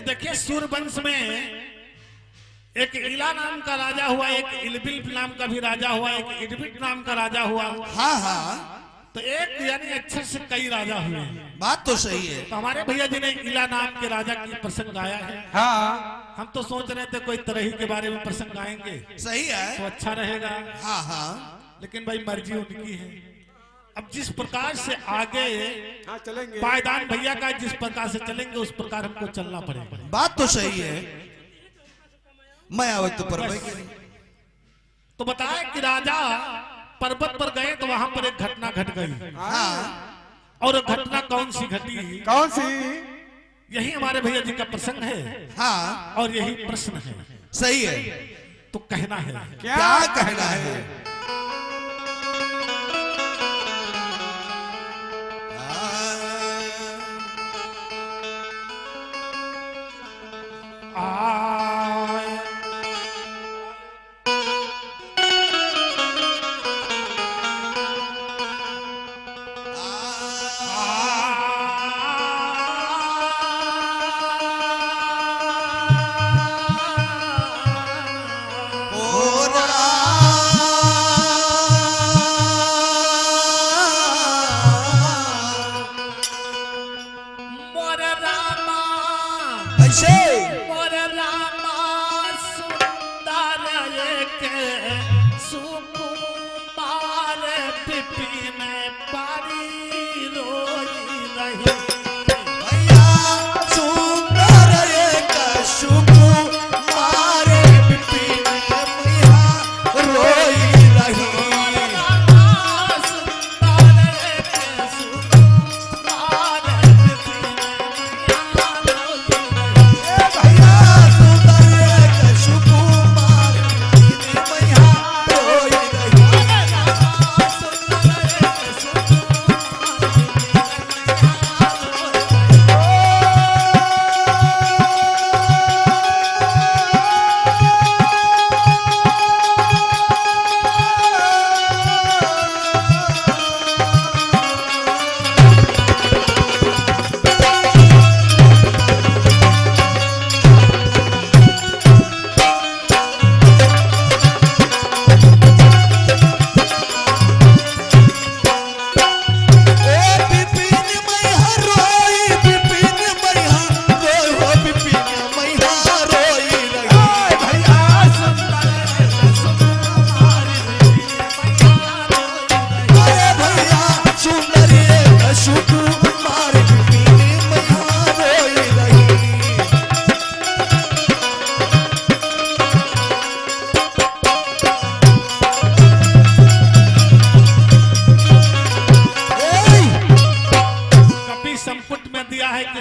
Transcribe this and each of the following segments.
देखिए सूर्यवंश में एक इला नाम का राजा हुआ, एक इलबिल नाम का भी राजा हुआ, एक इडबिट नाम का राजा हुआ। हाँ हाँ, तो एक यानी अक्षर से कई राजा हुए। बात तो सही है। तो हमारे भैया जी ने इला नाम के राजा की प्रसंग गाया है। हाँ, हम तो सोच रहे थे कोई तरही के बारे में प्रसंग गाएंगे सही है। तो अच्छा रहेगा। हाँ हाँ, लेकिन भाई मर्जी उनकी है। अब जिस प्रकार से आगे हाँ चलेंगे। पायदान भैया का जिस प्रकार से चलेंगे उस प्रकार हमको चलना पड़ेगा। बात तो सही है। मैं आवत तो पर तो बताया कि राजा पर्वत पर गए तो वहां पर एक घटना घट गई। हाँ, और घटना कौन सी घटी? कौन सी? यही हमारे भैया जी का प्रसंग है। हाँ, और यही प्रश्न है। सही है। तो कहना है क्या कहना है?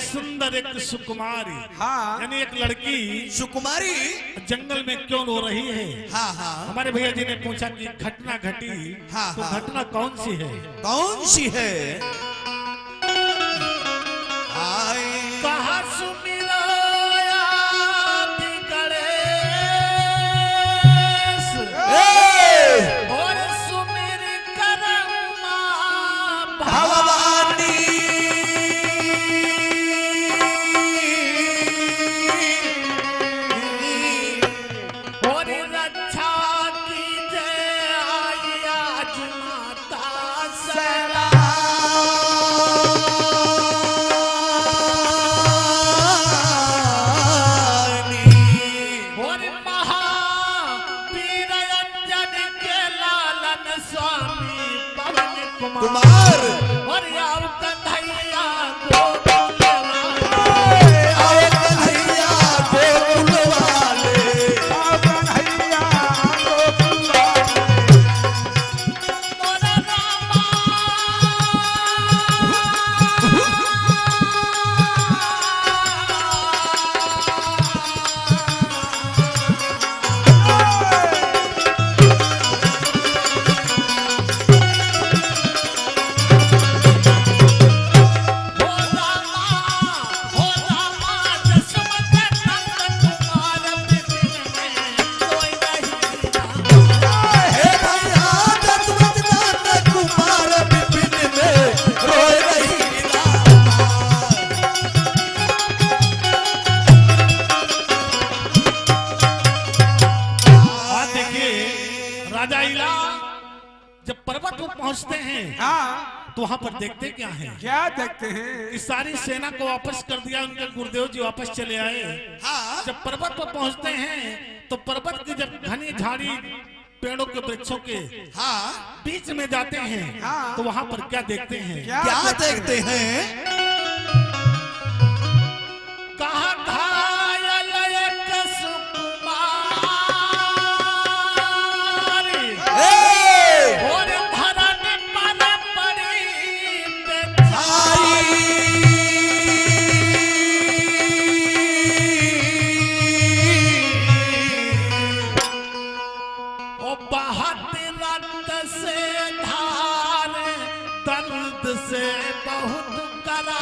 सुंदर एक सुकुमारी, हाँ, यानी एक लड़की सुकुमारी जंगल में क्यों रो रही है। हाँ हाँ, हमारे भैया जी ने पूछा कि घटना घटी। हाँ, तो हाँ। घटना कौन सी है? कौन सी है? आए कहा सुमिराया गणेश और सुमिर करमा भवानी और रक्षा कीजिए आई आज माता सरा। पहुंचते हैं हाँ तो वहां पर देखते क्या है, क्या देखते हैं? इस सारी सेना को वापस कर दिया, उनके गुरुदेव जी वापस चले आए। हाँ जब पर्वत पर पहुंचते हैं तो पर्वत की जब घनी झाड़ी पेड़ों के वृक्षों के हाँ बीच में जाते हैं हाँ। तो वहां पर क्या देखते हैं, क्या देखते हैं? कहा घायल एक सुकुमारी और धरन पर पड़ी बेचारी। ओ बहत रक्त से धार दर्द से बहुत करा।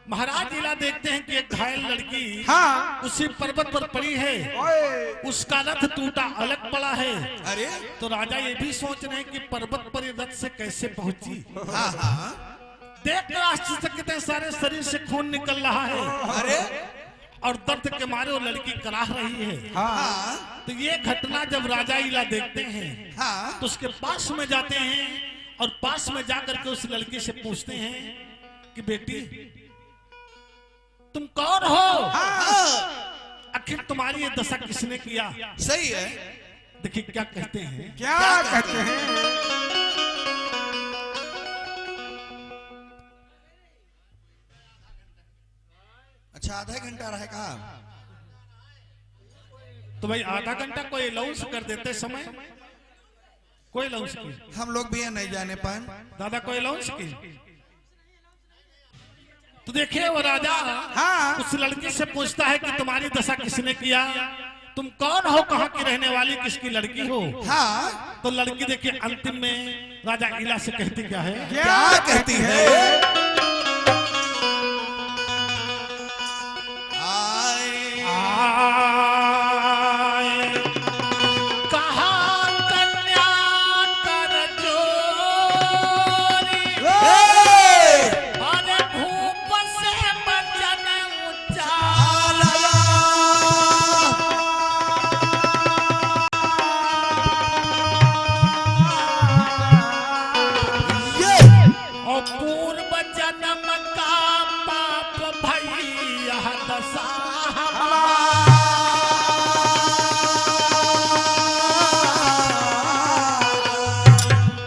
महाराज लीला देखते हैं कि एक घायल लड़की हाँ उसी पर्वत पर पड़ी है, ओए उसका रथ टूटा अलग पड़ा है। अरे तो राजा ये भी सोच रहे हैं कि पर्वत पर ये रथ से कैसे पहुंची। हाँ हाँ देख कर आश्चर्यचकित है, सारे शरीर से खून निकल रहा है अरे और दर्द के मारे वो लड़की कराह रही है। हाँ तो ये घटना जब राजा लीला देखते हैं हाँ तो उसके पास में जाते हैं और पास में जाकर के उस लड़की से पूछते हैं कि बेटी तुम कौन हो, आखिर तुम्हारी ये दशा किसने किया। सही है। देखिए क्या कहते हैं, क्या कहते हैं? अच्छा आधा घंटा रहेगा। तो भाई आधा घंटा कोई अलाउंस कर देते समय, कोई अलाउंस की हम लोग भी नहीं जाने पाए। दादा कोई अलाउंस की। तो देखिए वो राजा हाँ उस लड़की से पूछता है कि तुम्हारी दशा किसने किया, तुम कौन हो, कहाँ की रहने वाली, किसकी लड़की हो। हाँ तो लड़की देखिए अंतिम में राजा लीला से कहती क्या है, क्या कहती है? कहा कन्या कर जोरी और भूप से बचन उचाला। और पूर्व जन्म का पाप भैया दशा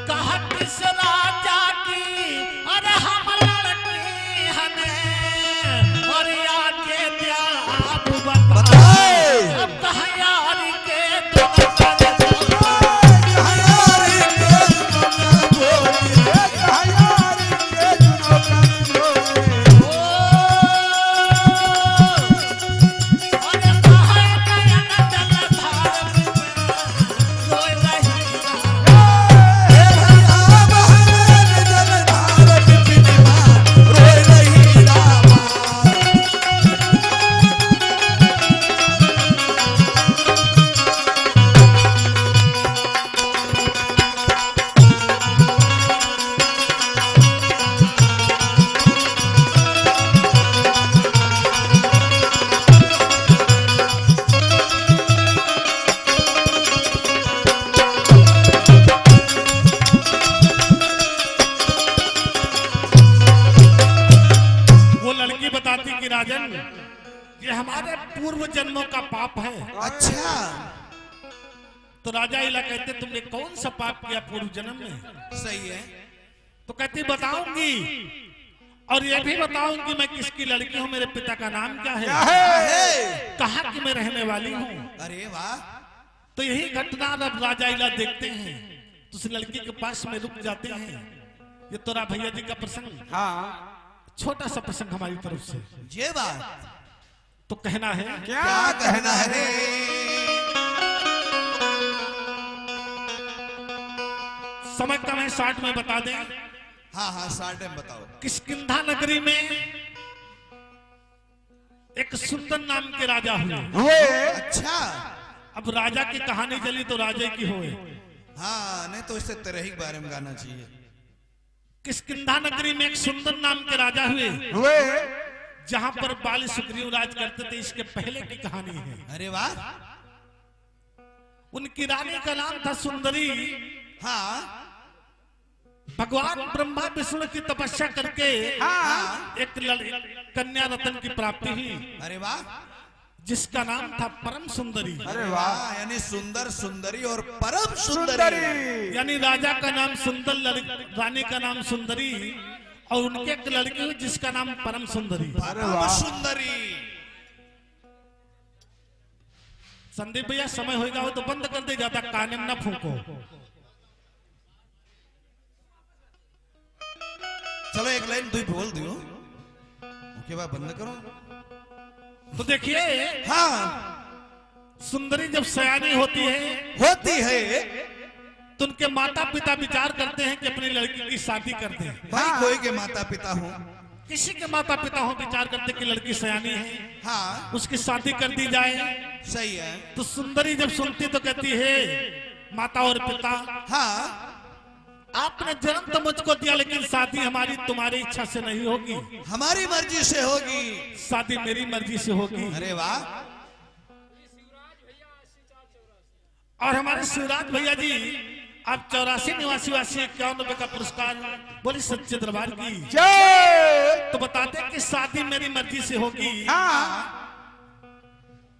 कहत इस राजा की अरे हम लड़की हमें और आगे क्या आप बताए। अब कहा यारी के तुम कि राजन ये हमारे पूर्व जन्मों का पाप है। अच्छा, तो राजा इला कहते तुमने कौन सा पाप किया पूर्व जन्म में? सही है। तो कहती बताऊंगी, और ये भी बताऊंगी मैं किसकी लड़की हूँ, मेरे पिता का नाम क्या है, कहाँ की मैं रहने वाली हूँ। अरे वाह। तो यही घटना जब राजा इला देखते हैं तो उस लड़की के पास में रुक जाते हैं। ये तोरा भैया जी का प्रसंग, हाँ, छोटा सा प्रसंग हमारी तरफ से। ये बात तो कहना है क्या क्या कहना है रे? समय कम है, 60 में बता दें। हाँ हाँ, 60 में बताओ। किष्किंधा नगरी में एक सुंदर नाम के राजा हुए। अच्छा, अब राजा की कहानी चली तो राजा की होए। हाँ, नहीं तो इससे तेरे ही बारे में गाना चाहिए। किष्किंधा नगरी में एक सुंदर नाम के राजा हुए, जहां पर बाली सुग्रीव राज करते थे। इसके पहले की कहानी है। अरे वाह। उनकी रानी का नाम था सुंदरी। हाँ भगवान ब्रह्मा विष्णु की तपस्या करके हाँ, एक कन्या रत्न की प्राप्ति हुई, अरे वाह। जिसका नाम था परम सुंदरी। अरे वाह, यानी सुंदर सुंदरी और परम सुंदरी। यानी राजा का नाम सुंदर, रानी का नाम सुंदरी, और उनके एक लड़की हुई जिसका नाम परम सुंदरी। परम सुंदरी। संदीप भैया समय होगा हो तो बंद कर दे, ज्यादा काने में न फूको। चलो एक लाइन तू बोल दियो, उसके बाद बंद करो। तो देखिए, हाँ, सुंदरी जब सयानी होती है तो उनके माता पिता विचार करते हैं कि अपनी लड़की की शादी कर दें। भाई कोई के माता पिता हो, किसी के माता पिता हो विचार करते कि लड़की सयानी है, हाँ उसकी शादी कर दी जाए। सही है। तो सुंदरी जब सुनती तो कहती है माता और पिता, हाँ, आपने जन्म तो मुझको दिया लेकिन शादी हमारी तुम्हारी इच्छा से नहीं होगी, हमारी मर्जी से होगी। शादी मेरी मर्जी से होगी। अरे वाह। और हमारे शिवराज भैया जी आप 84 निवासी वासी 51 का पुरस्कार बोली सच्चे दरबार की। तो बताते हैं कि शादी मेरी मर्जी से होगी।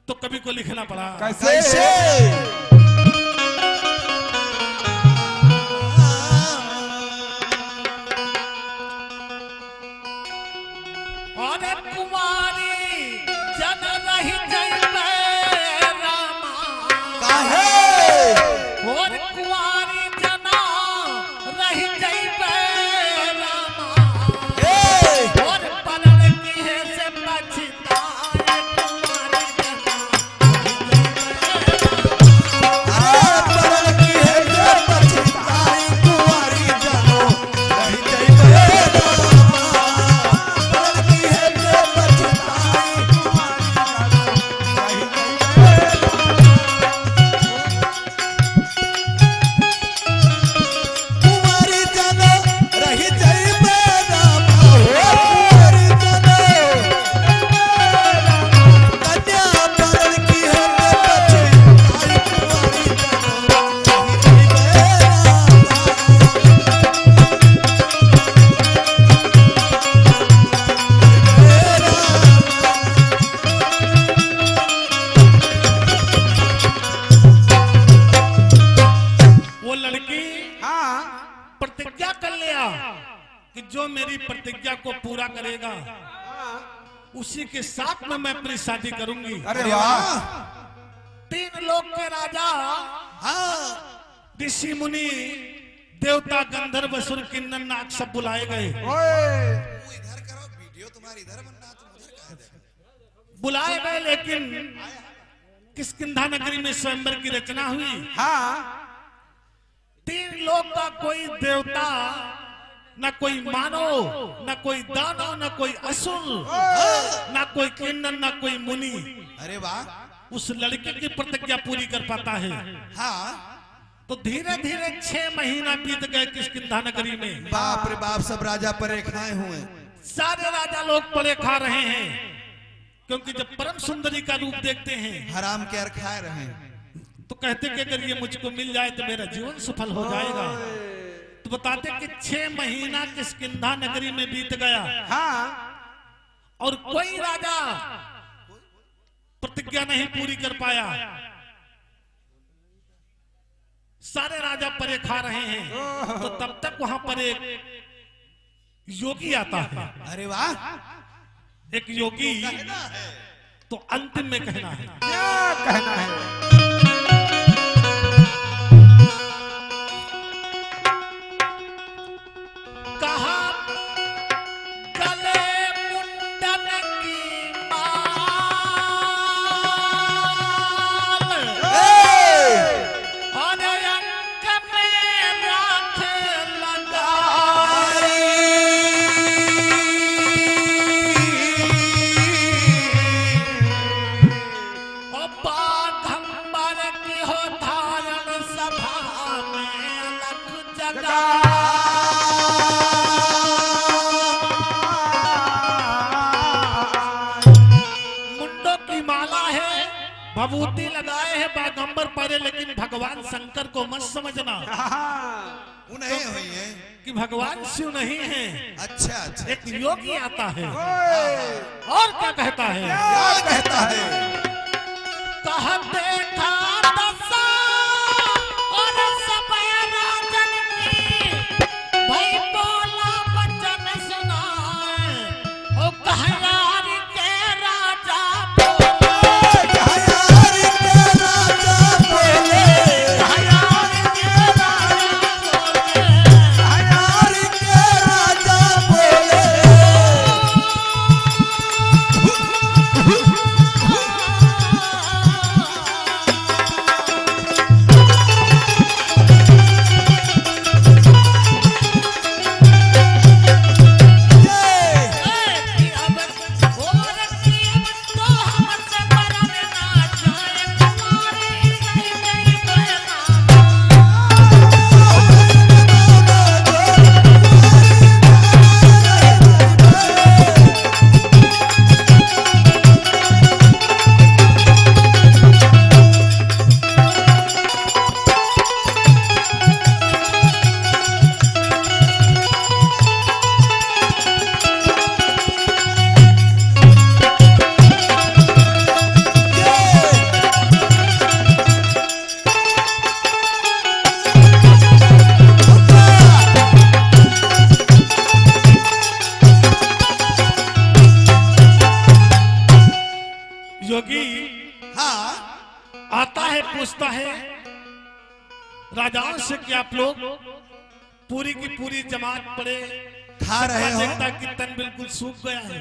तो कभी को लिखना पड़ा कैसे? और कुमारी जन रही जइबे रामा, काहे? और कुमारी जना रही जइबे रामा, ए! और पलड़ की है से पछताए कुमारी जना अरे परल की है जो पछताई कुंवारी जनो, रही जइबे रामा। परल की है जो पछताई कुंवारी जनो, रही जइबे रामा। कुंवारी जनो, कन्या परल की है जो पछताई कुंवारी जनो, रही जइबे रामा। वो लड़की हाँ, प्रतिज्ञा कर लिया कि जो मेरी प्रतिज्ञा को पूरा करेगा उसी के साथ में मैं अपनी शादी करूंगी। अरे वाह, 3 लोक के राजा, हाँ, ऋषि मुनि, देवता, गंधर्व, असुर, किन्नर, नाग सब बुलाए गए। ओए, तू इधर करो, वीडियो तुम्हारी इधर बनना, तुम उधर कहा दे। बुलाए गए लेकिन किष्किंधा नगरी में स्वयंवर की रचना हुई। हाँ, 3 लोक का कोई देवता, न कोई मानव, न कोई दानव, न कोई असुर, न कोई किन्नर, न कोई मुनि अरे वाह। उस लड़के की प्रतिज्ञा पूरी कर पाता है। हाँ, तो धीरे धीरे 6 महीना बीत गए किष्किंधा नगरी में। बाप रे बाप, सब राजा परे खाए हुए। सारे राजा लोग पड़े खा रहे हैं, क्योंकि जब परम सुंदरी का रूप देखते हैं हराम के अर खाए रहे। तो कहते कि अगर ये मुझको मिल जाए तो मेरा जीवन सफल हो जाएगा। तो बताते कि 6 महीना किष्किंधा नगरी में बीत गया हाँ, और कोई राजा प्रतिज्ञा नहीं पूरी कर पाया। सारे राजा परे खा रहे हैं, तो तब तक वहां पर एक योगी आता है। अरे वाह, एक योगी कहना है। तो अंतिम में कहना है, क्या कहना है? कहा गले मुंडन की माल और अंक में राख लगाई और बाघंबर की हो धारण सभा में अलग जगा मुंडों की माला है, भभूति लगाए है बागंबर परे, लेकिन भगवान शंकर को मत समझना वो नहीं हुई है। कि भगवान शिव नहीं है। अच्छा अच्छा, एक योगी आता है ओए, और क्या कहता है, क्या कहता है? कहा देखा दशा और सब राजन की भाई बोला बचन सुनाए ओ कहा यार के राजा बोले, कहा यार के राजा बोले, योगी हाँ, आता है, पूछता है राजाओं से कि आप लोग पूरी की पूरी जमात पड़े खा रहे हो? देखता कि तन बिल्कुल सूख गया है,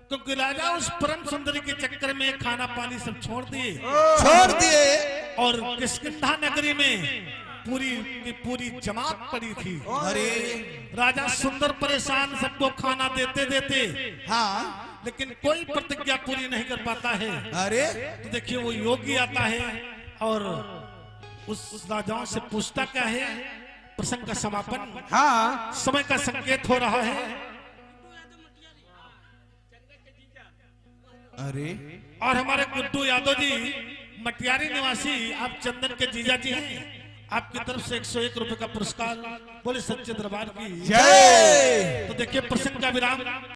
क्योंकि राजा उस परम सुंदरी के चक्कर में खाना पानी सब छोड़ दिए छोड़ दिए। और किष्किंधा नगरी में पूरी की पूरी जमात पड़ी थी। अरे राजा सुंदर परेशान, सबको खाना देते देते, हाँ, लेकिन कोई प्रतिज्ञा पूरी नहीं कर पाता है। अरे तो देखिए वो योगी आता है और उस राजाओं से पूछता क्या है, प्रसंग का समापन, हाँ, समय का संकेत हो रहा है। अरे और हमारे गुड्डू यादव जी मटियारी निवासी, आप चंदन के जीजा जी हैं, आपकी तरफ से 101 रुपए का पुरस्कार, बोले सच्चे दरबार की। जय। तो देखिए प्रसंग का विराम।